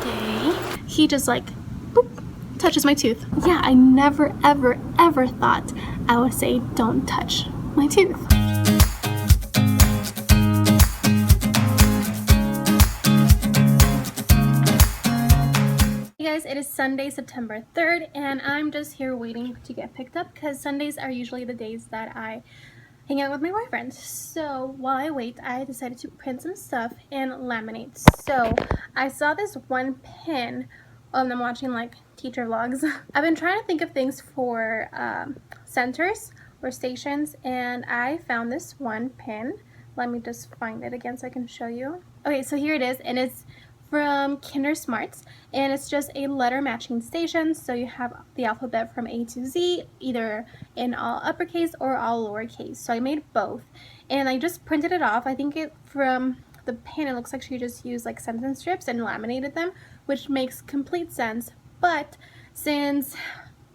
day, he just like, boop, touches my tooth. Yeah, I never, ever, ever thought I would say, don't touch my tooth. Hey guys, it is Sunday, September 3rd, and I'm just here waiting to get picked up because Sundays are usually the days that I hang out with my boyfriend. So while I wait, I decided to print some stuff and laminate. So I saw this one pin when I'm watching like teacher vlogs. I've been trying to think of things for centers or stations, and I found this one pin. Let me just find it again so I can show you. Okay, so here it is, and it's from Kinder Smarts, and it's just a letter matching station. So you have the alphabet from A to Z, either in all uppercase or all lowercase. So I made both, and I just printed it off. I think from the pin, it looks like she just used like sentence strips and laminated them, which makes complete sense. But since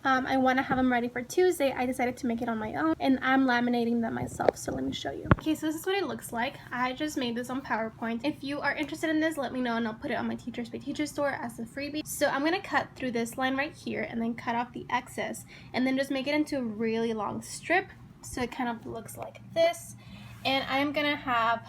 I want to have them ready for Tuesday, I decided to make it on my own, and I'm laminating them myself. So let me show you. Okay, so this is what it looks like. I just made this on PowerPoint. If you are interested in this, let me know and I'll put it on my Teachers Pay Teacher store as a freebie. So I'm going to cut through this line right here and then cut off the excess and then just make it into a really long strip. So it kind of looks like this. And I'm going to have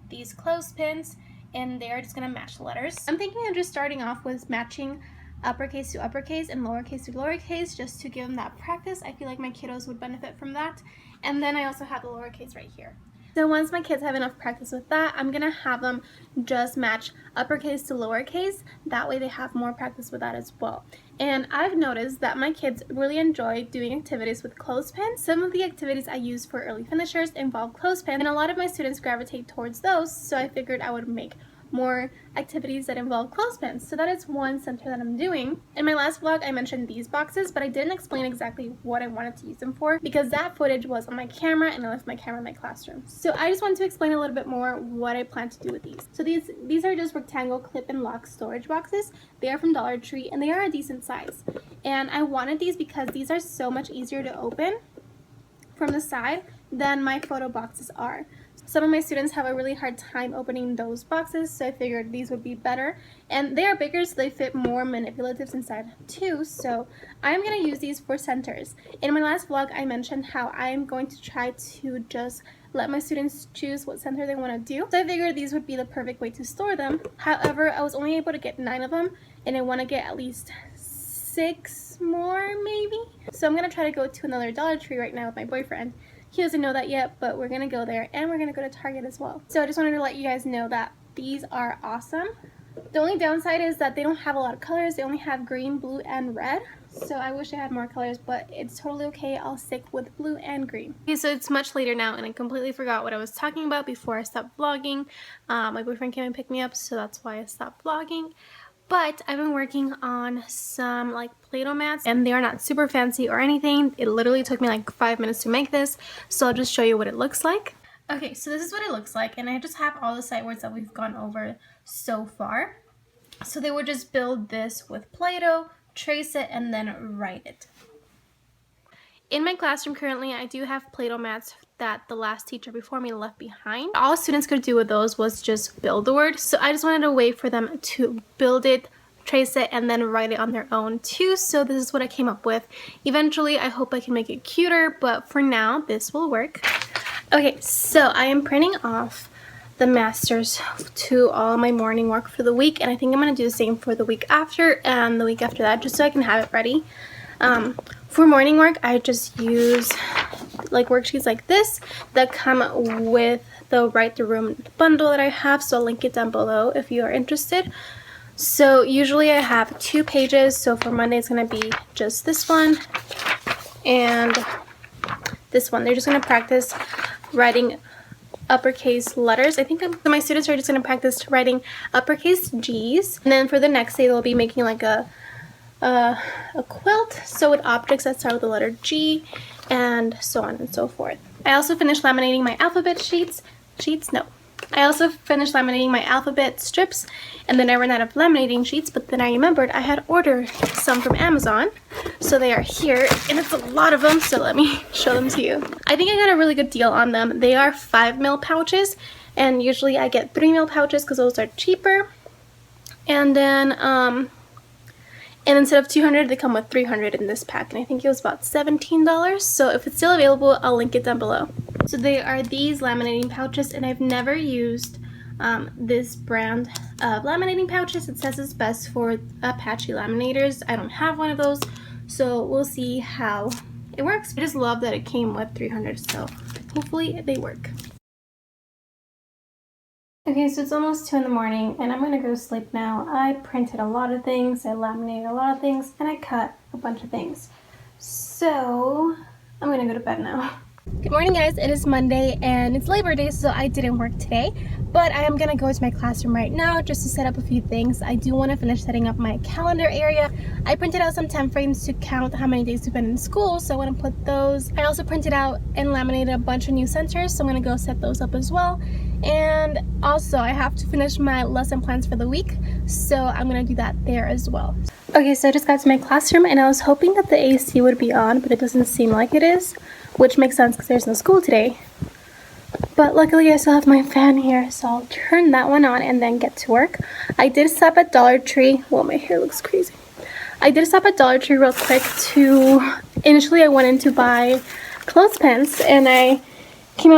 these clothespins, and they're just going to match the letters. I'm thinking of just starting off with matching uppercase to uppercase and lowercase to lowercase, just to give them that practice. I feel like my kiddos would benefit from that. And then I also have the lowercase right here. So once my kids have enough practice with that, I'm gonna have them just match uppercase to lowercase. That way they have more practice with that as well. And I've noticed that my kids really enjoy doing activities with clothespins. Some of the activities I use for early finishers involve clothespins, and a lot of my students gravitate towards those, so I figured I would make more activities that involve clothespins. So that is one center that I'm doing. In my last vlog, I mentioned these boxes, but I didn't explain exactly what I wanted to use them for because that footage was on my camera and I left my camera in my classroom. So I just wanted to explain a little bit more what I plan to do with these. So these are just rectangle clip and lock storage boxes. They are from Dollar Tree and they are a decent size. And I wanted these because these are so much easier to open from the side than my photo boxes are. Some of my students have a really hard time opening those boxes, so I figured these would be better. And they are bigger, so they fit more manipulatives inside too, so I'm going to use these for centers. In my last vlog, I mentioned how I am going to try to just let my students choose what center they want to do. So I figured these would be the perfect way to store them. However, I was only able to get 9 of them, and I want to get at least 6 more maybe. So I'm going to try to go to another Dollar Tree right now with my boyfriend. He doesn't know that yet, but we're going to go there, and we're going to go to Target as well. So I just wanted to let you guys know that these are awesome. The only downside is that they don't have a lot of colors. They only have green, blue, and red. So I wish I had more colors, but it's totally okay. I'll stick with blue and green. Okay, so it's much later now, and I completely forgot what I was talking about before I stopped vlogging. My boyfriend came and picked me up, so that's why I stopped vlogging. But I've been working on some like Play-Doh mats, and they are not super fancy or anything. It literally took me like 5 minutes to make this, so I'll just show you what it looks like. Okay, so this is what it looks like, and I just have all the sight words that we've gone over so far. So they would just build this with Play-Doh, trace it, and then write it. In my classroom currently, I do have Play-Doh mats that the last teacher before me left behind. All students could do with those was just build the word. So I just wanted a way for them to build it, trace it, and then write it on their own too. So this is what I came up with. Eventually, I hope I can make it cuter, but for now, this will work. Okay, so I am printing off the masters to all my morning work for the week, and I think I'm going to do the same for the week after and the week after that, just so I can have it ready. For morning work, I just use like worksheets like this that come with the Write the Room bundle that I have, so I'll link it down below if you are interested. So usually I have 2 pages, so for Monday it's going to be just this one and this one. They're just going to practice writing uppercase letters. I think my students are just going to practice writing uppercase G's, and then for the next day they'll be making like a quilt, so with objects that start with the letter G, and so on and so forth. I also finished laminating my alphabet I also finished laminating my alphabet strips, and then I ran out of laminating sheets, but then I remembered I had ordered some from Amazon, so they are here, and it's a lot of them, so let me show them to you. I think I got a really good deal on them. They are 5 ml pouches, and usually I get 3 ml pouches because those are cheaper. And then and instead of 200, they come with 300 in this pack, and I think it was about $17. So if it's still available, I'll link it down below. So they are these laminating pouches, and I've never used this brand of laminating pouches. It says it's best for Apache laminators. I don't have one of those, so we'll see how it works. I just love that it came with 300, so hopefully they work. Okay, so it's almost 2 in the morning and I'm gonna go to sleep now. I printed a lot of things, I laminated a lot of things, and I cut a bunch of things. So I'm gonna go to bed now. Good morning, guys. It is Monday and it's Labor Day, so I didn't work today, but I am gonna go to my classroom right now just to set up a few things. I do want to finish setting up my calendar area. I printed out some time frames to count how many days we've been in school, so I want to put those. I also printed out and laminated a bunch of new centers, so I'm gonna go set those up as well. And also I have to finish my lesson plans for the week, so I'm gonna do that there as well. Okay, so I just got to my classroom and I was hoping that the AC would be on, but it doesn't seem like it is, which makes sense because there's no school today. But luckily I still have my fan here, so I'll turn that one on and then get to work. I did stop at Dollar Tree. Well, my hair looks crazy. I did stop at Dollar Tree real quick initially I went in to buy clothespins, and I came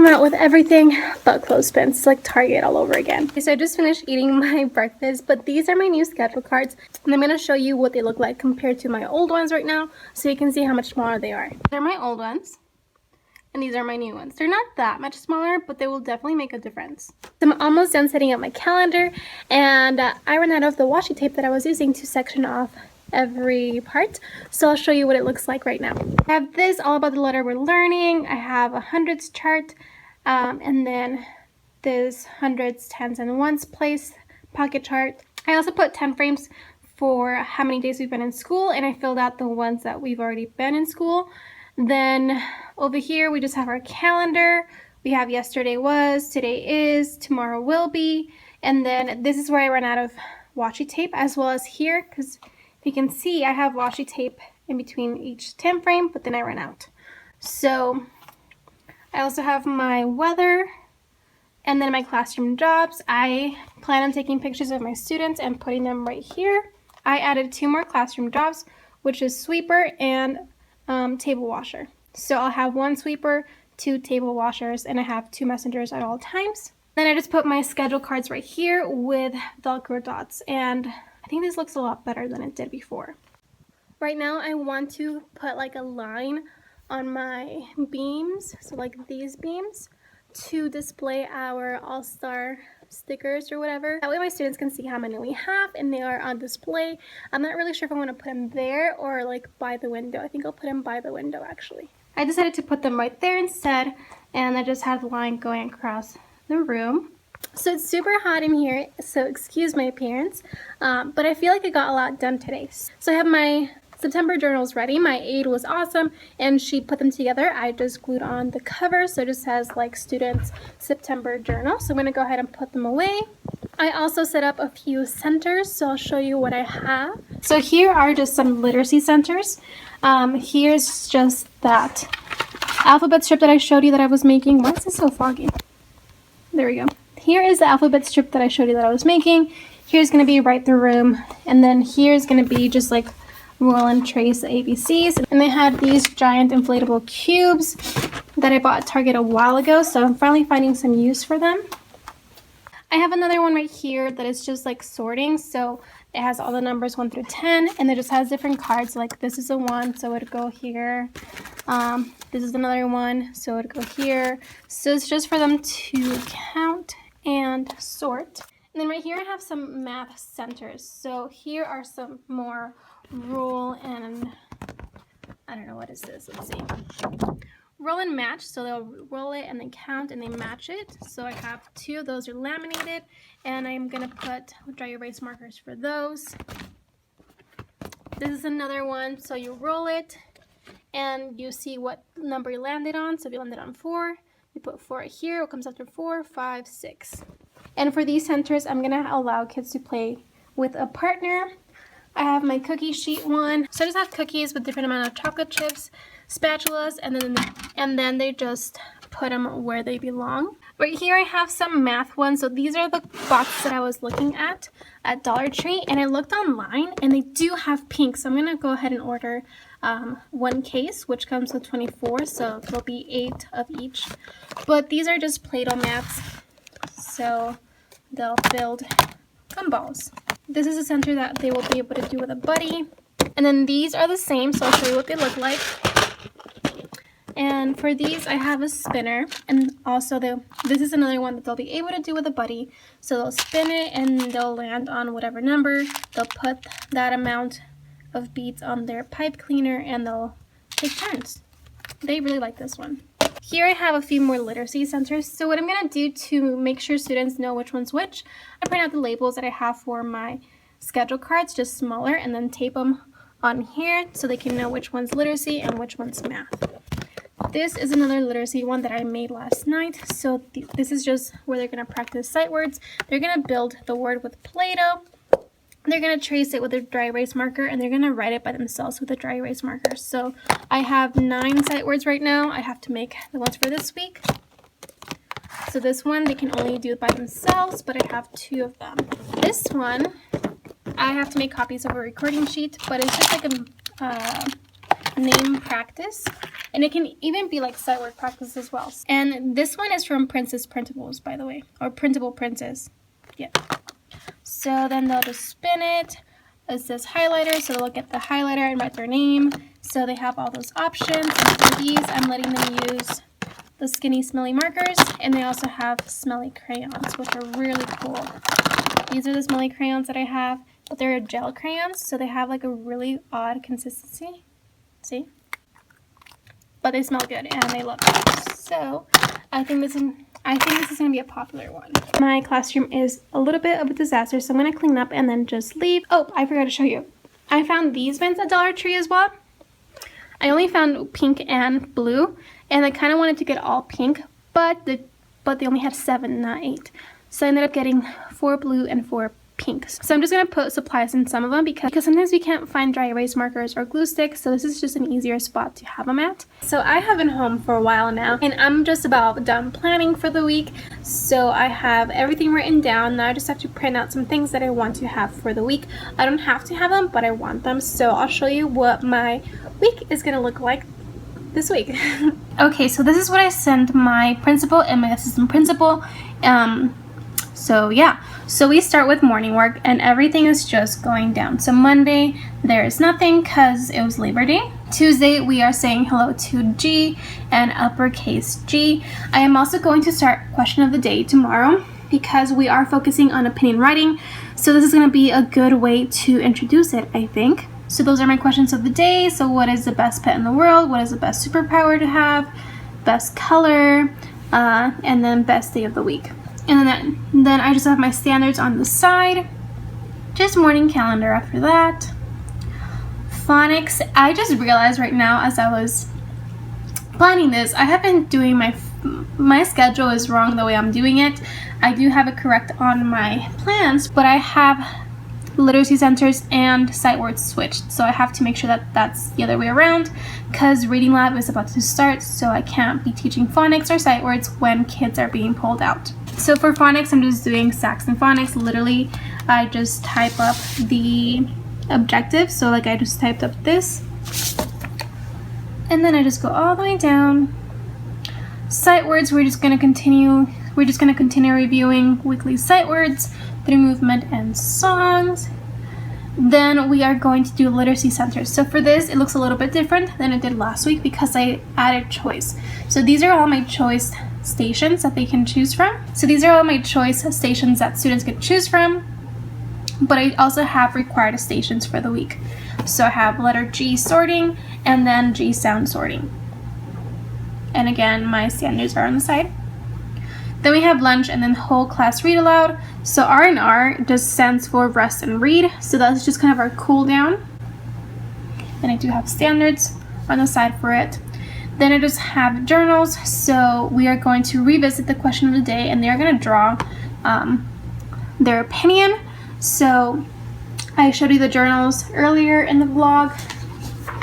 out with everything but clothespins. It's like Target all over again. Okay, so I just finished eating my breakfast, but these are my new schedule cards, and I'm going to show you what they look like compared to my old ones right now, so you can see how much smaller they are. They're my old ones, and these are my new ones. They're not that much smaller, but they will definitely make a difference. So I'm almost done setting up my calendar, and I ran out of the washi tape that I was using to section off every part, so I'll show you what it looks like right now. I have this all about the letter we're learning. I have a hundreds chart, and then this hundreds, tens, and ones place pocket chart. I also put 10 frames for how many days we've been in school, and I filled out the ones that we've already been in school. Then over here we just have our calendar. We have yesterday was, today is, tomorrow will be, and then this is where I ran out of washi tape, as well as here, because if you can see, I have washi tape in between each 10 frame, but then I ran out. So I also have my weather and then my classroom jobs. I plan on taking pictures of my students and putting them right here. I added 2 more classroom jobs, which is sweeper and table washer. So I'll have 1 sweeper, 2 table washers, and I have 2 messengers at all times. Then I just put my schedule cards right here with Velcro dots, and I think this looks a lot better than it did before. Right now I want to put like a line on my beams, so like these beams, to display our all-star stickers or whatever. That way my students can see how many we have and they are on display. I'm not really sure if I want to put them there or like by the window. I think I'll put them by the window actually. I decided to put them right there instead, and I just have the line going across the room. So it's super hot in here, so excuse my appearance, but I feel like I got a lot done today. So I have my September journals ready. My aide was awesome and she put them together. I just glued on the cover, so it just has like students September journal. So I'm going to go ahead and put them away. I also set up a few centers, so I'll show you what I have. So here are just some literacy centers. Here's just that alphabet strip that I showed you that I was making. Why is this so foggy? There we go. Here is the alphabet strip that I showed you that I was making. Here's going to be write the room, and then here's going to be just like roll and trace ABCs. And they had these giant inflatable cubes that I bought at Target a while ago, so I'm finally finding some use for them. I have another one right here that is just like sorting, so it has all the numbers 1 through 10, and it just has different cards. Like this is a 1, so it would go here. This is another 1, so it would go here. So it's just for them to count and sort. And then right here I have some math centers. So here are some more roll and I don't know, what is this? Let's see. Roll and match, so they'll roll it and then count and they match it. So I have 2 of those are laminated, and I'm gonna put dry erase markers for those. This is another one, so you roll it and you see what number you landed on. So if you landed on 4, you put 4 right here. What comes after 4? 5, 6. And for these centers, I'm gonna allow kids to play with a partner. I have my cookie sheet one. So I just have cookies with different amount of chocolate chips, spatulas, and then they just put them where they belong. Right here I have some math ones. So these are the boxes that I was looking at Dollar Tree, and I looked online and they do have pink. So I'm gonna go ahead and order one case, which comes with 24, so there'll be 8 of each. But these are just Play-Doh mats, so they'll build gumballs. This is a center that they will be able to do with a buddy. And then these are the same, so I'll show you what they look like. And for these, I have a spinner, and also this is another one that they'll be able to do with a buddy. So they'll spin it and they'll land on whatever number. They'll put that amount of beads on their pipe cleaner and they'll take turns. They really like this one. Here I have a few more literacy centers. So what I'm going to do to make sure students know which one's which, I print out the labels that I have for my schedule cards, just smaller, and then tape them on here so they can know which one's literacy and which one's math. This is another literacy one that I made last night. So this is just where they're going to practice sight words. They're going to build the word with Play-Doh. They're going to trace it with a dry erase marker, and they're going to write it by themselves with a dry erase marker. So I have 9 sight words right now. I have to make the ones for this week. So this one, they can only do it by themselves, but I have 2 of them. This one, I have to make copies of a recording sheet, but it's just like a name practice. And it can even be like sight word practice as well. And this one is from Princess Printables, by the way, or Printable Princess. Yeah. So then they'll just spin it. It says highlighter, so they'll get the highlighter and write their name. So they have all those options. And for these, I'm letting them use the skinny smelly markers, and they also have smelly crayons, which are really cool. These are the smelly crayons that I have, but they're gel crayons, so they have like a really odd consistency. See? But they smell good and they love it. So I think this is going to be a popular one. My classroom is a little bit of a disaster, so I'm going to clean up and then just leave. Oh, I forgot to show you. I found these bins at Dollar Tree as well. I only found pink and blue, and I kind of wanted to get all pink, but they only had 7, not 8. So I ended up getting 4 blue and 4 pink. So I'm just going to put supplies in some of them because sometimes we can't find dry erase markers or glue sticks, so this is just an easier spot to have them at. So I have been home for a while now, and I'm just about done planning for the week. So I have everything written down. Now I just have to print out some things that I want to have for the week. I don't have to have them, but I want them. So I'll show you what my week is going to look like this week. Okay, so this is what I sent my principal and my assistant principal. So yeah, so we start with morning work and everything is just going down. So Monday, there is nothing because it was Labor Day. Tuesday, we are saying hello to G and uppercase G. I am also going to start question of the day tomorrow because we are focusing on opinion writing. So this is going to be a good way to introduce it, I think. So those are my questions of the day. So what is the best pet in the world? What is the best superpower to have? Best color, and then best day of the week. And then I just have my standards on the side. Just morning calendar after that. Phonics. I just realized right now as I was planning this, I have been doing my schedule is wrong the way I'm doing it. I do have it correct on my plans, but I have literacy centers and sight words switched. So I have to make sure that that's the other way around because reading lab is about to start, so I can't be teaching phonics or sight words when kids are being pulled out. So for phonics, I'm just doing Saxon phonics. Literally, I just type up the objective. So like I just typed up this. And then I just go all the way down. Sight words, we're just gonna continue reviewing weekly sight words through movement and songs. Then we are going to do literacy centers. So for this, it looks a little bit different than it did last week because I added choice. So these are all my choice stations that they can choose from. So these are all my choice stations that students can choose from, but I also have required stations for the week. So I have letter G sorting and then G sound sorting. And again, my standards are on the side. Then we have lunch and then whole class read aloud. So R&R just stands for rest and read. So that's just kind of our cool down. And I do have standards on the side for it. Then I just have journals. So we are going to revisit the question of the day and they're going to draw their opinion. So I showed you the journals earlier in the vlog.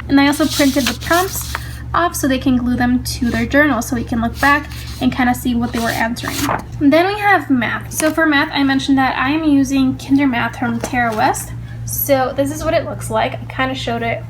And I also printed the prompts off so they can glue them to their journal so we can look back and kind of see what they were answering. And then we have math. So for math, I mentioned that I am using Kinder Math from Tara West. So this is what it looks like. I kind of showed it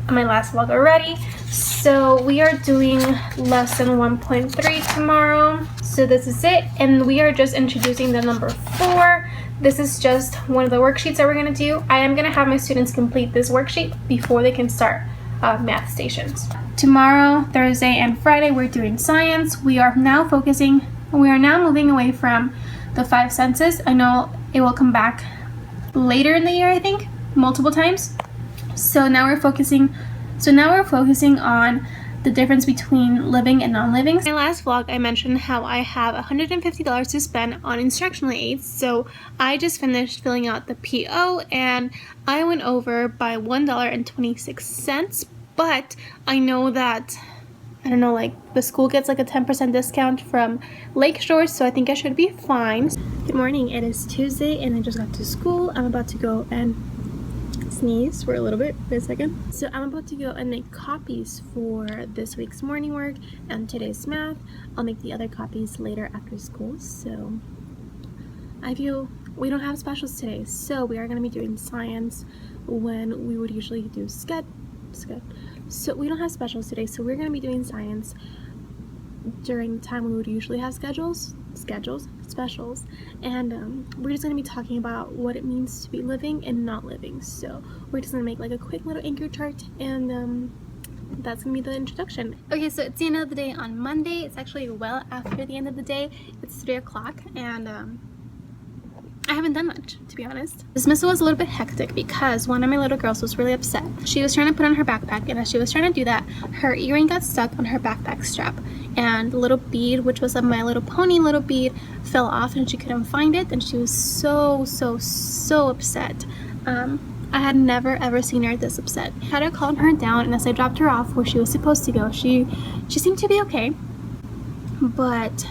on my last vlog already. So we are doing lesson 1.3 tomorrow. So this is it, and we are just introducing the number 4. This is just one of the worksheets that we're going to do. I am going to have my students complete this worksheet before they can start math stations. Tomorrow, Thursday, and Friday, we're doing science. We are now moving away from the 5 senses. I know it will come back later in the year, I think, multiple times. So now we're focusing on the difference between living and non-living. In my last vlog, I mentioned how I have $150 to spend on instructional aids. So I just finished filling out the PO and I went over by $1.26. But I know that, I don't know, like the school gets like a 10% discount from Lakeshore, so I think I should be fine. Good morning, it is Tuesday and I just got to school. I'm about to go and sneeze for a little bit. Wait a second. So I'm about to go and make copies for this week's morning work and today's math. I'll make the other copies later after school. So I feel we don't have specials today, so we are going to be doing science when we would usually do so we don't have specials today, so we're going to be doing science during the time we would usually have specials, and we're just going to be talking about what it means to be living and not living. So we're just going to make like a quick little anchor chart, and that's going to be the introduction. Okay, so it's the end of the day on Monday. It's actually well after the end of the day. It's 3 o'clock, and I haven't done much, to be honest. Dismissal was a little bit hectic because one of my little girls was really upset. She was trying to put on her backpack, and as she was trying to do that, her earring got stuck on her backpack strap, and the little bead, which was a My Little Pony little bead, fell off and she couldn't find it, and she was so upset. I had never ever seen her this upset. I had to calm her down, and as I dropped her off where she was supposed to go, she seemed to be okay, but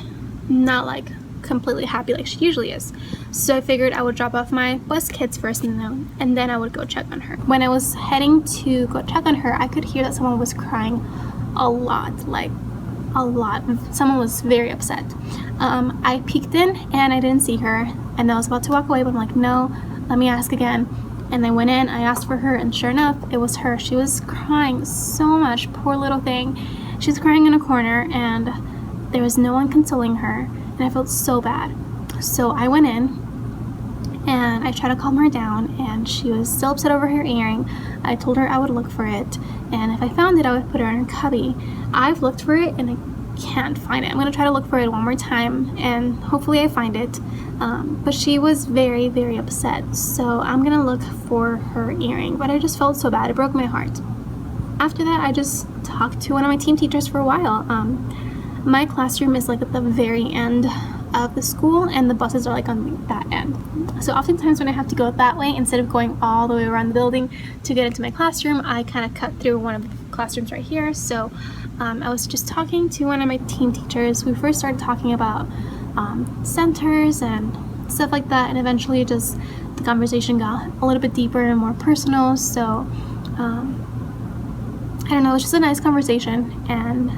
not like completely happy like she usually is. So I figured I would drop off my bus kids first and then I would go check on her. When I was heading to go check on her, I could hear that someone was crying a lot, like a lot. Someone was very upset. I peeked in and I didn't see her, and I was about to walk away, but I'm like, no, let me ask again. And I went in, I asked for her, and sure enough, it was her. She was crying so much, poor little thing. She was crying in a corner, and there was no one consoling her, and I felt so bad. So I went in and I tried to calm her down, and she was still upset over her earring. I told her I would look for it, and if I found it, I would put it in her cubby. I've looked for it and I can't find it. I'm gonna try to look for it one more time, and hopefully I find it. But she was very upset, so I'm gonna look for her earring. But I just felt so bad. It broke my heart. After that, I just talked to one of my team teachers for a while. My classroom is like at the very end of the school, and the buses are like on that end. So oftentimes when I have to go that way, instead of going all the way around the building to get into my classroom, I kind of cut through one of the classrooms right here. So I was just talking to one of my team teachers. We first started talking about centers and stuff like that, and eventually just the conversation got a little bit deeper and more personal. So I don't know, it was just a nice conversation, and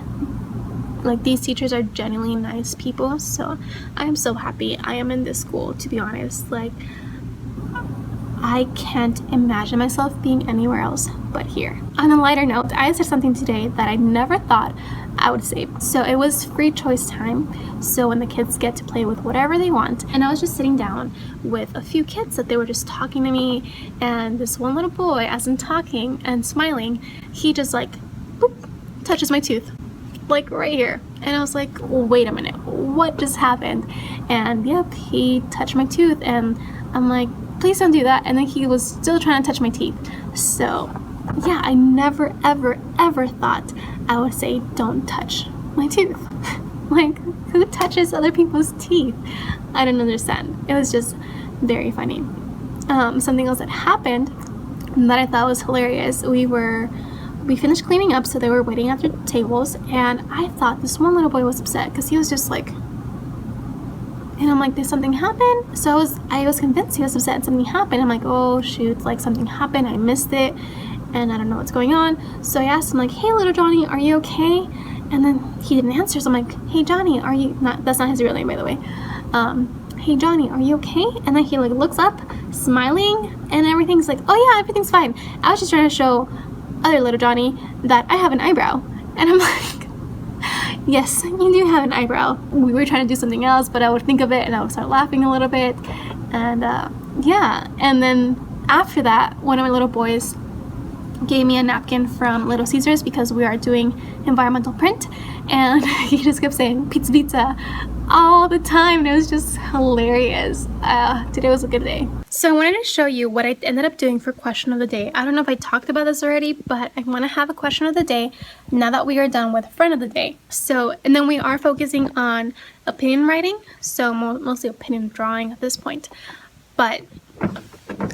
like these teachers are genuinely nice people, so I am so happy I am in this school, to be honest. Like, I can't imagine myself being anywhere else but here. On a lighter note, I said something today that I never thought I would say. So it was free choice time, so when the kids get to play with whatever they want, and I was just sitting down with a few kids that they were just talking to me, and this one little boy, as I'm talking and smiling, he just like boop, touches my tooth, like right here. And I was like, wait a minute, what just happened? And yep, he touched my tooth, and I'm like, please don't do that. And then he was still trying to touch my teeth. So yeah, I never ever thought I would say don't touch my tooth. Like, who touches other people's teeth? I don't understand. It was just very funny. Something else that happened that I thought was hilarious, we finished cleaning up, so they were waiting at their tables, and I thought this one little boy was upset because he was just like, and I'm like, did something happen? So I was convinced he was upset and something happened. I'm like, oh shoot, like something happened, I missed it. and I don't know what's going on. So I asked him like, hey little Johnny, are you okay? And then he didn't answer, so I'm like, hey Johnny, are you not, that's not his real name by the way. Hey Johnny, are you okay? And then he like looks up, smiling, and everything's like, oh yeah, everything's fine. I was just trying to show other little Johnny that I have an eyebrow. And I'm like, yes, you do have an eyebrow. We were trying to do something else, but I would think of it and I would start laughing a little bit. And yeah, and then after that, one of my little boys gave me a napkin from Little Caesars because we are doing environmental print, and he just kept saying pizza pizza all the time, and it was just hilarious. Today was a good day. So I wanted to show you what I ended up doing for question of the day. I don't know if I talked about this already, but I want to have a question of the day now that we are done with friend of the day. So, and then we are focusing on opinion writing, so mostly opinion drawing at this point, but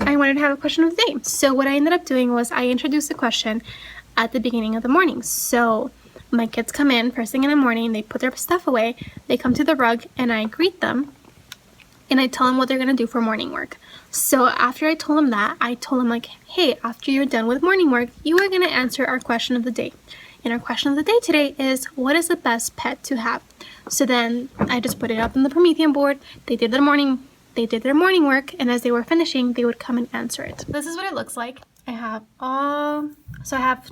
I wanted to have a question of the day. So what I ended up doing was I introduced the question at the beginning of the morning. So my kids come in first thing in the morning, they put their stuff away, they come to the rug, and I greet them and I tell them what they're gonna do for morning work. So after I told them that, I told them like, hey, after you're done with morning work, you are gonna answer our question of the day. And our question of the day today is, what is the best pet to have? So then I just put it up on the Promethean board. They did their morning work, and as they were finishing, they would come and answer it. This is what it looks like. I have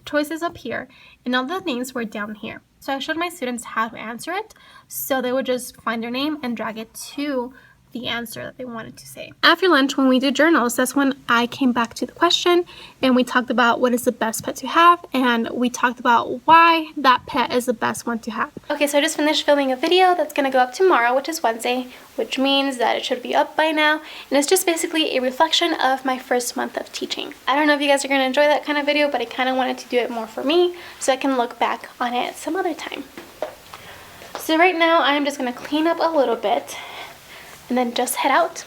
choices up here, and all the names were down here. So I showed my students how to answer it, so they would just find their name and drag it to the answer that they wanted to say. After lunch, when we did journals, that's when I came back to the question, and we talked about what is the best pet to have, and we talked about why that pet is the best one to have. Okay, so I just finished filming a video that's gonna go up tomorrow, which is Wednesday, which means that it should be up by now, and it's just basically a reflection of my first month of teaching. I don't know if you guys are gonna enjoy that kind of video, but I kind of wanted to do it more for me so I can look back on it some other time. So right now, I'm just gonna clean up a little bit and then just head out.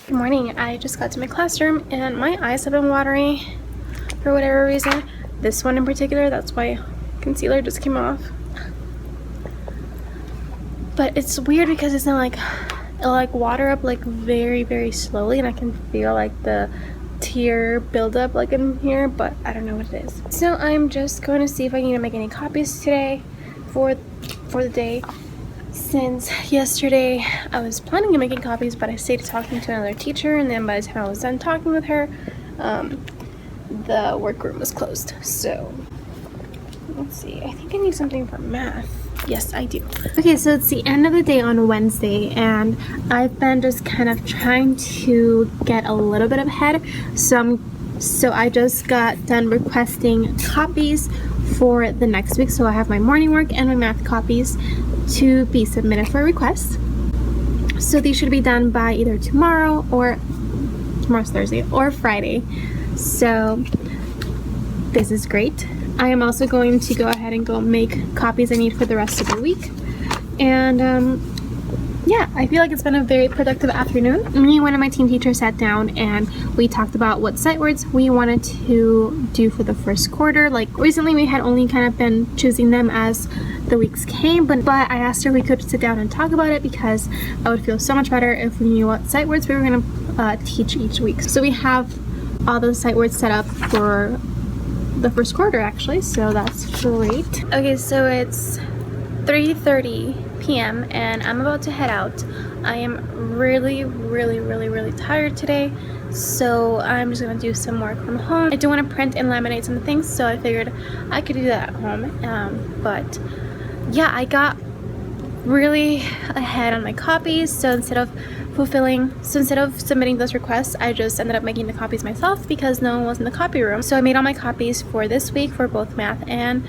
Good morning. I just got to my classroom and my eyes have been watery for whatever reason. This one in particular, that's why concealer just came off. But it's weird because it's not like, it'll like water up like very, very slowly, and I can feel like the tear build up like in here, but I don't know what it is. So I'm just going to see if I need to make any copies today for the day. Since yesterday I was planning on making copies, but I stayed talking to another teacher, and then by the time I was done talking with her, the workroom was closed. So let's see, I think I need something for math. Yes, I do. Okay, so it's the end of the day on Wednesday, and I've been just kind of trying to get a little bit ahead. So I just got done requesting copies for the next week. So I have my morning work and my math copies to be submitted for request. So these should be done by either tomorrow's Thursday, or Friday. So this is great. I am also going to go ahead and go make copies I need for the rest of the week. And yeah, I feel like it's been a very productive afternoon. Me and one of my team teachers sat down and we talked about what sight words we wanted to do for the first quarter. Like recently we had only kind of been choosing them as the weeks came, but I asked her if we could sit down and talk about it, because I would feel so much better if we knew what sight words we were going to teach each week. So we have all those sight words set up for the first quarter actually, so that's great. Okay, so it's 3:30 p.m. and I'm about to head out. I am really tired today, so I'm just gonna do some work from home. I do want to print and laminate some things, so I figured I could do that at home. But yeah, I got really ahead on my copies, so instead of submitting those requests, I just ended up making the copies myself because no one was in the copy room. So I made all my copies for this week for both math and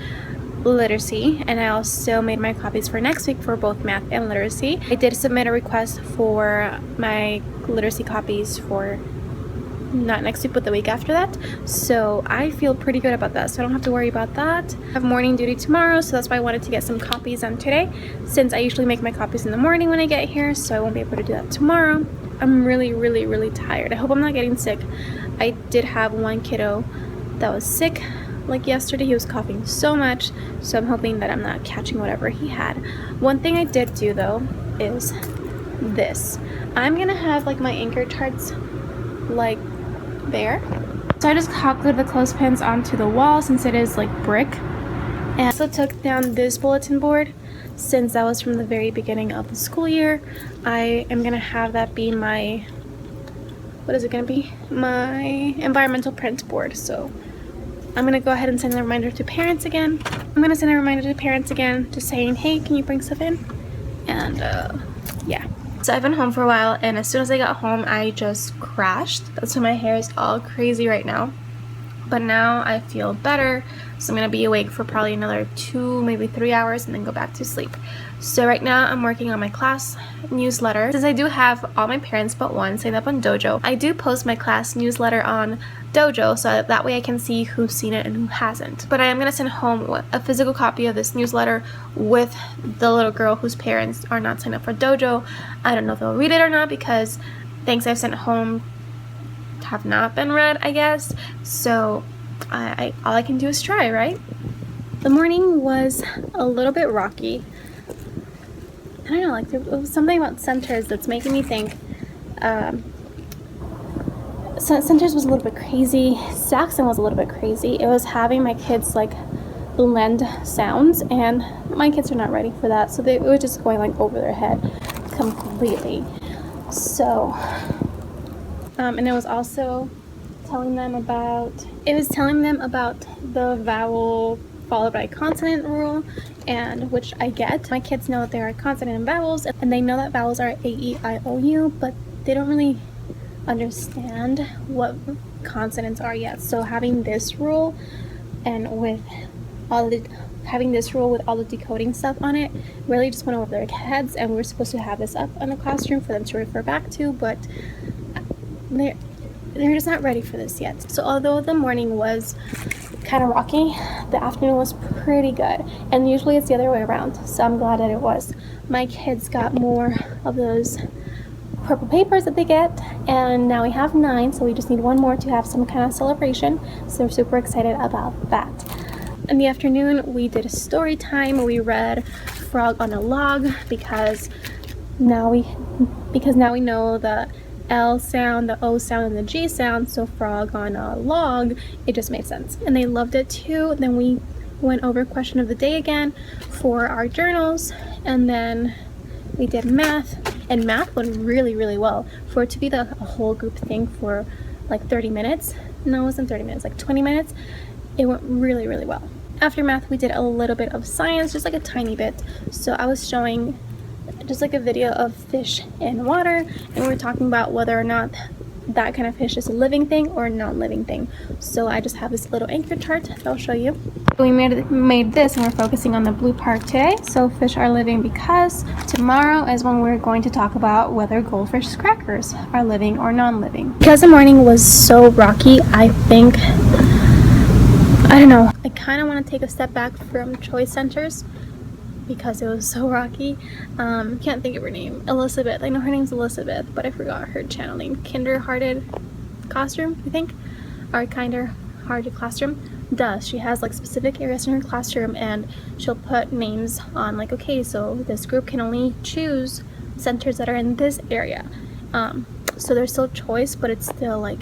literacy, and I also made my copies for next week for both math and literacy. I did submit a request for my literacy copies for not next week but the week after that, so I feel pretty good about that, so I don't have to worry about that. I have morning duty tomorrow, so that's why I wanted to get some copies done today, since I usually make my copies in the morning when I get here, so I won't be able to do that tomorrow. I'm really tired. I hope I'm not getting sick. I did have one kiddo that was sick like yesterday. He was coughing so much, so I'm hoping that I'm not catching whatever he had. One thing I did do though is this. I'm gonna have like my anchor charts like there, So I just hot glued the clothespins onto the wall since it is like brick. And I also took down this bulletin board since that was from the very beginning of the school year. I am gonna have that be my, what is it gonna be? My environmental print board. So I'm gonna go ahead and send a reminder to parents again. Just saying, hey, can you bring stuff in? And yeah. So I've been home for a while, and as soon as I got home, I just crashed. That's why my hair is all crazy right now. But now I feel better, so I'm gonna be awake for probably another 2, maybe 3 hours and then go back to sleep. So right now I'm working on my class newsletter. Since I do have all my parents but one signed up on Dojo, I do post my class newsletter on Dojo so that way I can see who's seen it and who hasn't. But I am gonna send home a physical copy of this newsletter with the little girl whose parents are not signed up for Dojo. I don't know if they'll read it or not because things I've sent home have not been read, I guess. So all I can do is try, right? The morning was a little bit rocky. I don't know, like there was something about centers that's making me think. Centers was a little bit crazy. Saxon was a little bit crazy. It was having my kids like blend sounds, and my kids are not ready for that, so it was just going like over their head completely. So and it was also telling them about the vowel followed by consonant rule, and which I get. My kids know that there are consonant and vowels, and they know that vowels are A, E, I, O, U, but they don't really understand what consonants are yet. So having this rule with all the decoding stuff on it really just went over their heads, and we were supposed to have this up in the classroom for them to refer back to, but they're just not ready for this yet. So although the morning was kind of rocky, the afternoon was pretty good, and usually it's the other way around, so I'm glad that it was. My kids got more of those purple papers that they get, and now we have 9, so we just need 1 more to have some kind of celebration, so we're super excited about that. In the afternoon we did a story time. We read Frog on a Log because now we know the L sound, the O sound, and the G sound, so frog on a log, it just made sense, and they loved it too. Then we went over question of the day again for our journals, and then we did math, and math went really, really well. For it to be a whole group thing for like 30 minutes, no, it wasn't 30 minutes, like 20 minutes, it went really, really well. After math we did a little bit of science, just like a tiny bit. So I was showing just like a video of fish in water, and we were talking about whether or not that kind of fish is a living thing or a non-living thing. So I just have this little anchor chart that I'll show you. We made this, and we're focusing on the blue part today. So fish are living because tomorrow is when we're going to talk about whether goldfish crackers are living or non-living. Because the morning was so rocky, I don't know, I kind of want to take a step back from choice centers because it was so rocky. Can't think of her name. Elizabeth. I know her name's Elizabeth, but I forgot her channel name. Kinder-Hearted Classroom, I think, or Kinder-Hearted Classroom. She has like specific areas in her classroom, and she'll put names on like, okay, so this group can only choose centers that are in this area. So there's still choice, but it's still like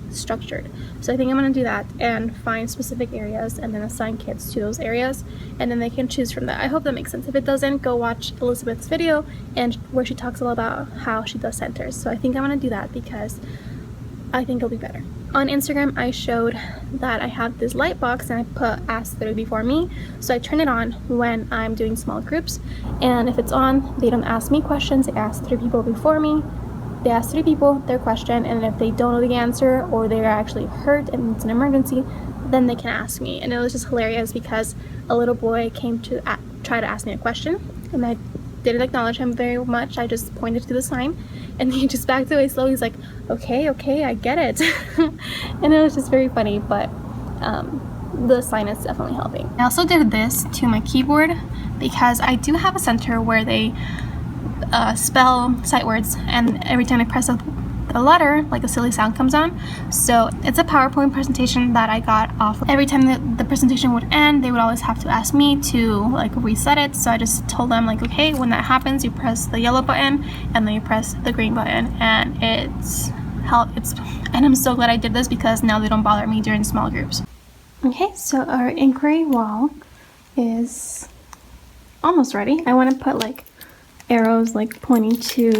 structured. So I think I'm going to do that and find specific areas and then assign kids to those areas, and then they can choose from that. I hope that makes sense. If it doesn't, go watch Elizabeth's video and where she talks all about how she does centers. So I think I'm going to do that because I think it'll be better. On Instagram I showed that I have this light box and I put ask 3 before me, so I turn it on when I'm doing small groups, and if it's on, they don't ask me questions, they ask 3 people before me. They ask 3 people their question, and if they don't know the answer or they're actually hurt and it's an emergency, then they can ask me. And it was just hilarious because a little boy came to try to ask me a question, and I didn't acknowledge him very much. I just pointed to the sign, and he just backed away slowly. He's like, okay, I get it. And it was just very funny, but the sign is definitely helping. I also did this to my keyboard because I do have a center where they spell sight words, and every time I press a letter, like a silly sound comes on. So it's a PowerPoint presentation that I got off. Every time the presentation would end, they would always have to ask me to like reset it. So I just told them like, okay, when that happens, you press the yellow button and then you press the green button, and it's helps. And I'm so glad I did this because now they don't bother me during small groups. Okay, so our inquiry wall is almost ready. I want to put like arrows like pointing to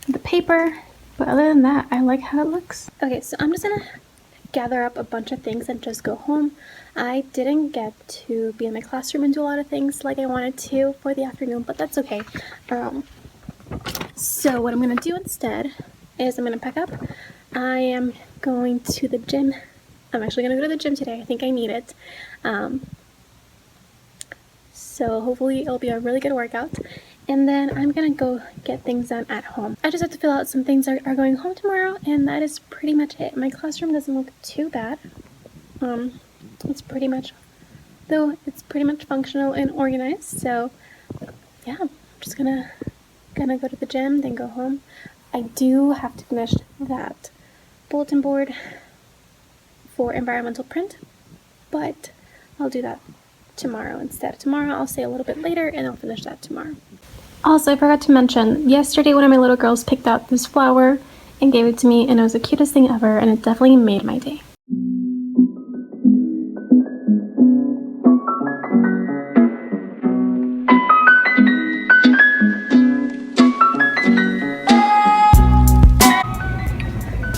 the paper, but other than that, I like how it looks. Okay, so I'm just gonna gather up a bunch of things and just go home. I didn't get to be in my classroom and do a lot of things like I wanted to for the afternoon, but that's okay. So what I'm gonna do instead is I'm gonna pack up. I am going to the gym. I'm actually gonna go to the gym today. I think I need it. So hopefully it'll be a really good workout. And then I'm gonna go get things done at home. I just have to fill out some things that are going home tomorrow, and that is pretty much it. My classroom doesn't look too bad. It's pretty much functional and organized. So yeah, I'm just gonna go to the gym, then go home. I do have to finish that bulletin board for environmental print, but I'll do that tomorrow instead. Tomorrow I'll stay a little bit later and I'll finish that tomorrow. Also, I forgot to mention, yesterday one of my little girls picked out this flower and gave it to me, and it was the cutest thing ever, and it definitely made my day.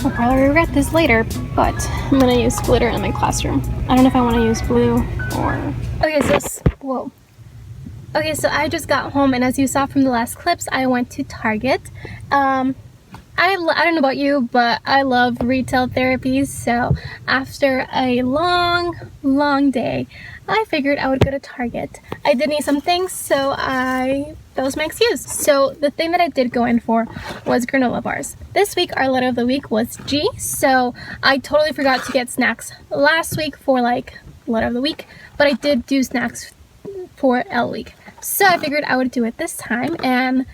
I'll probably regret this later, but I'm gonna use glitter in my classroom. I don't know if I want to use blue or... Okay, so I just got home, and as you saw from the last clips, I went to Target. I don't know about you, but I love retail therapies, so after a long day, I figured I would go to Target. I did need some things, so that was my excuse. So the thing that I did go in for was granola bars. This week, our letter of the week was G, so I totally forgot to get snacks last week for like letter of the week, but I did do snacks for L week. So I figured I would do it this time, and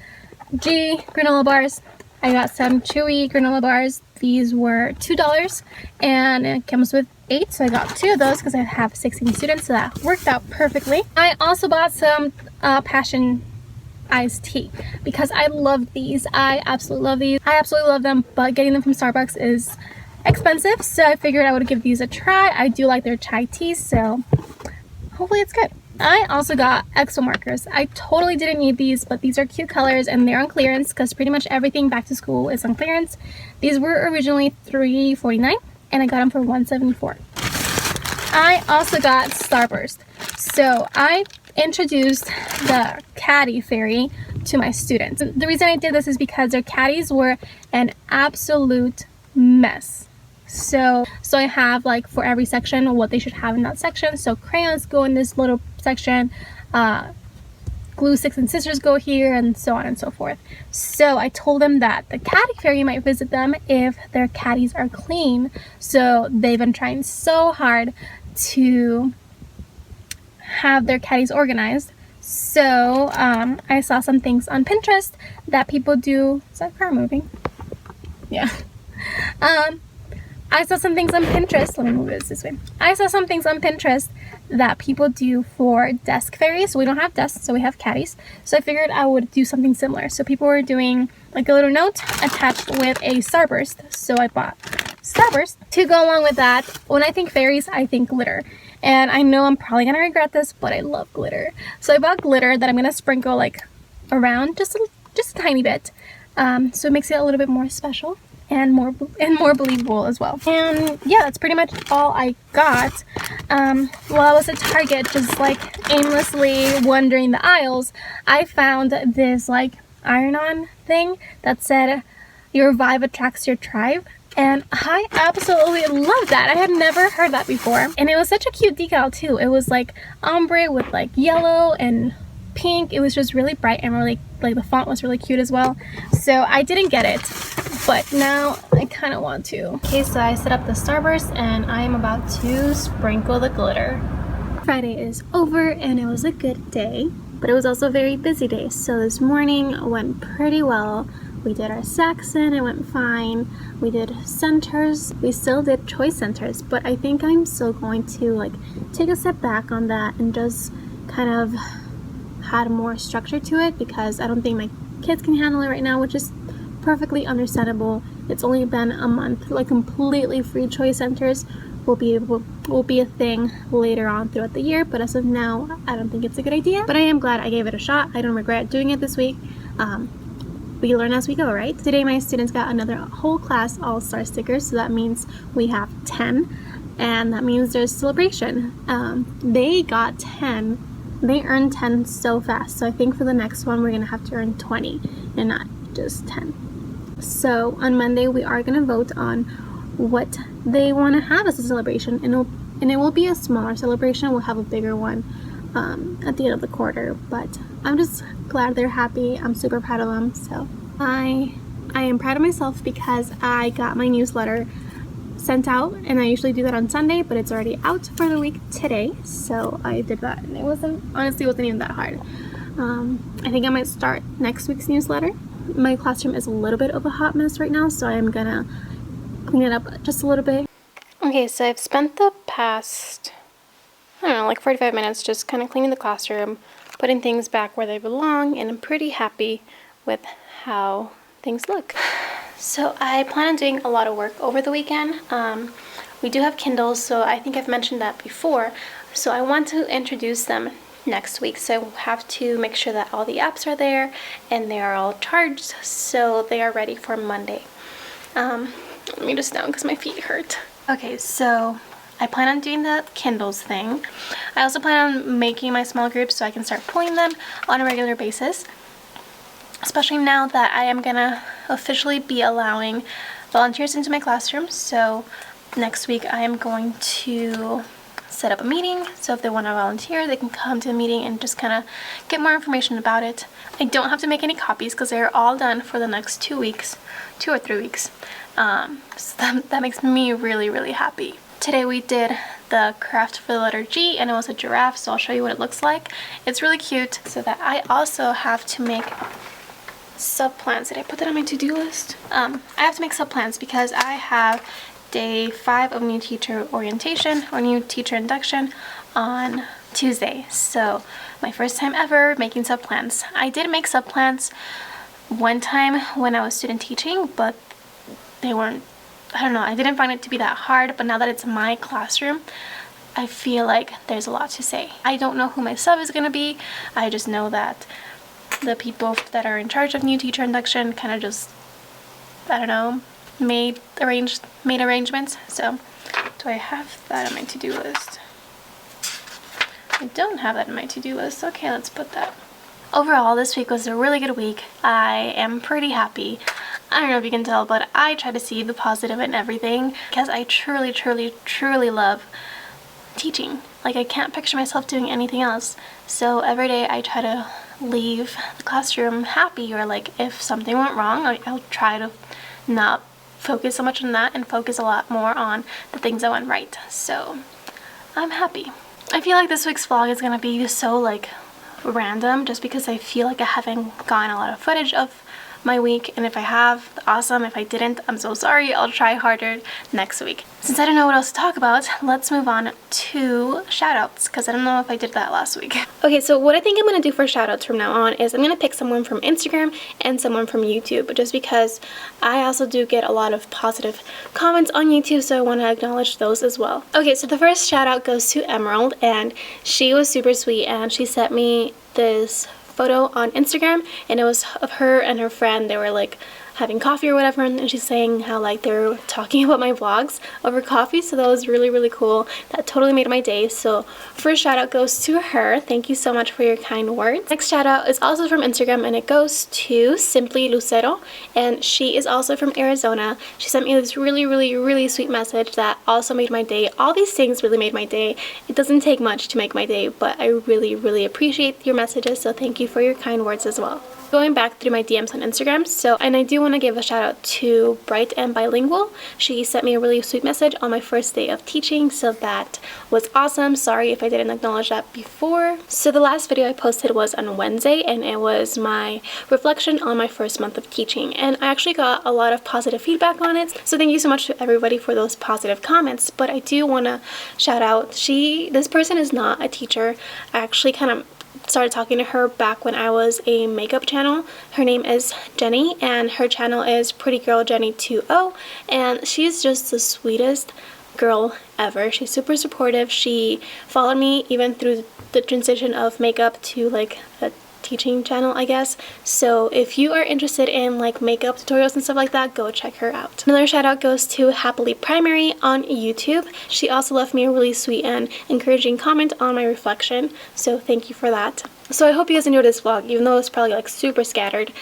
G, granola bars. I got some chewy granola bars. These were $2, and it comes with 8, so I got 2 of those because I have 16 students, so that worked out perfectly. I also bought some passion iced tea because I love these. I absolutely love these. I absolutely love them, but getting them from Starbucks is expensive, so I figured I would give these a try. I do like their chai tea, so hopefully it's good. I also got Exo markers. I totally didn't need these, but these are cute colors and they're on clearance because pretty much everything back to school is on clearance. These were originally $3.49 and I got them for $1.74. I also got Starburst. So I introduced the Caddy Theory to my students. The reason I did this is because their caddies were an absolute mess. So I have like for every section what they should have in that section. So crayons go in this little section, glue sticks and scissors go here, and so on and so forth. So I told them that the Caddy Fairy might visit them if their caddies are clean. So they've been trying so hard to have their caddies organized. So I saw some things on Pinterest that people do. Is that car moving? Yeah. I saw some things on Pinterest. Let me move this way. I saw some things on Pinterest that people do for desk fairies. We don't have desks, so we have caddies. So I figured I would do something similar. So people were doing like a little note attached with a starburst. So I bought starburst. To go along with that, when I think fairies, I think glitter. And I know I'm probably gonna regret this, but I love glitter. So I bought glitter that I'm gonna sprinkle like around just a tiny bit. So it makes it a little bit more special and more believable as well. And yeah, that's pretty much all I got. While I was at Target, just like aimlessly wandering the aisles, I found this like iron-on thing that said, "Your vibe attracts your tribe." And I absolutely love that. I had never heard that before. And it was such a cute decal too. It was like ombre with like yellow and pink. It was just really bright and really, like, the font was really cute as well. So I didn't get it, but now I kind of want to. Okay, so I set up the starburst and I am about to sprinkle the glitter. Friday is over and it was a good day, but it was also a very busy day. So this morning went pretty well. We did our Saxon, it went fine. We did centers. We still did choice centers, but I think I'm still going to like take a step back on that and just kind of add more structure to it because I don't think my kids can handle it right now, which is perfectly understandable. It's only been a month. Like, completely free choice centers will be a thing later on throughout the year, but as of now, I don't think it's a good idea. But I am glad I gave it a shot. I don't regret doing it this week. We learn as we go, right? Today my students got another whole class all-star stickers, so that means we have 10, and that means there's celebration. They got 10. They earned 10 so fast, so I think for the next one we're gonna have to earn 20 and not just 10. So on Monday we are gonna vote on what they want to have as a celebration, and it will be a smaller celebration. We'll have a bigger one at the end of the quarter, but I'm just glad they're happy. I'm super proud of them. So I am proud of myself because I got my newsletter sent out, and I usually do that on Sunday, but it's already out for the week today, so I did that, and it wasn't even that hard. I think I might start next week's newsletter. My classroom is a little bit of a hot mess right now, so I'm gonna clean it up just a little bit. Okay, so I've spent the past, I don't know, like 45 minutes just kind of cleaning the classroom, putting things back where they belong, and I'm pretty happy with how things look. So I plan on doing a lot of work over the weekend. We do have Kindles, so I think I've mentioned that before. So I want to introduce them next week. So I have to make sure that all the apps are there and they are all charged so they are ready for Monday. Let me just down because my feet hurt. Okay, so I plan on doing the Kindles thing. I also plan on making my small groups so I can start pulling them on a regular basis, especially now that I am gonna officially be allowing volunteers into my classroom. So next week I am going to set up a meeting, so if they want to volunteer they can come to the meeting and just kind of get more information about it. I don't have to make any copies because they're all done for the next 2 or 3 weeks. So that makes me really happy. Today we did the craft for the letter G, and it was a giraffe, so I'll show you what it looks like. It's really cute. So that I also have to make sub-plans. Did I put that on my to-do list? I have to make sub-plans because I have day 5 of new teacher orientation or new teacher induction on Tuesday. So my first time ever making sub-plans. I did make sub-plans one time when I was student teaching, but they weren't, I don't know, I didn't find it to be that hard, but now that it's my classroom, I feel like there's a lot to say. I don't know who my sub is going to be. I just know that the people that are in charge of new teacher induction kind of just, I don't know, made arrangements. So do I have that on my to-do list? I don't have that on my to-do list. Okay, let's put that. Overall, this week was a really good week. I am pretty happy. I don't know if you can tell, but I try to see the positive in everything because I truly love teaching. Like, I can't picture myself doing anything else. So every day I try to leave the classroom happy, or like if something went wrong, I'll try to not focus so much on that and focus a lot more on the things that went right. So I'm happy. I feel like this week's vlog is gonna be so like random just because I feel like I haven't gotten a lot of footage of my week, and if I have, awesome. If I didn't, I'm so sorry. I'll try harder next week. Since I don't know what else to talk about, let's move on to shoutouts, because I don't know if I did that last week. Okay, so what I think I'm going to do for shoutouts from now on is I'm going to pick someone from Instagram and someone from YouTube, just because I also do get a lot of positive comments on YouTube, so I want to acknowledge those as well. Okay, so the first shoutout goes to Emerald, and she was super sweet, and she sent me this photo on Instagram, and it was of her and her friend. They were like having coffee or whatever, and she's saying how like they were talking about my vlogs over coffee, so that was really cool. That totally made my day. So first shout out goes to her. Thank you so much for your kind words. Next shout out is also from Instagram, and it goes to Simply Lucero, and she is also from Arizona. She sent me this really sweet message that also made my day. All these things really made my day. It doesn't take much to make my day, but I really appreciate your messages, so thank you for your kind words as well. Going back through my DMs on Instagram, and I do want to give a shout out to Bright and Bilingual. She sent me a really sweet message on my first day of teaching, so that was awesome. Sorry if I didn't acknowledge that before. So the last video I posted was on Wednesday, and it was my reflection on my first month of teaching, and I actually got a lot of positive feedback on it, so thank you so much to everybody for those positive comments. But I do want to shout out, this person is not a teacher. I actually kind of started talking to her back when I was a makeup channel. Her name is Jenny, and her channel is Pretty Girl Jenny 2.0, and she's just the sweetest girl ever. She's super supportive. She followed me even through the transition of makeup to like a teaching channel, I guess. So if you are interested in like makeup tutorials and stuff like that, go check her out. Another shout out goes to Happily Primary on YouTube. She also left me a really sweet and encouraging comment on my reflection, so thank you for that. So I hope you guys enjoyed this vlog, even though it's probably like super scattered.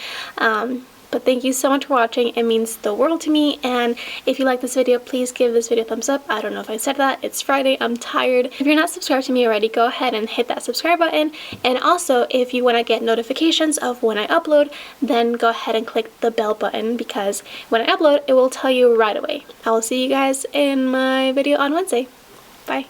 But thank you so much for watching. It means the world to me, and if you like this video, please give this video a thumbs up. I don't know if I said that. It's Friday. I'm tired. If you're not subscribed to me already, go ahead and hit that subscribe button. And also, if you want to get notifications of when I upload, then go ahead and click the bell button, because when I upload, it will tell you right away. I will see you guys in my video on Wednesday. Bye.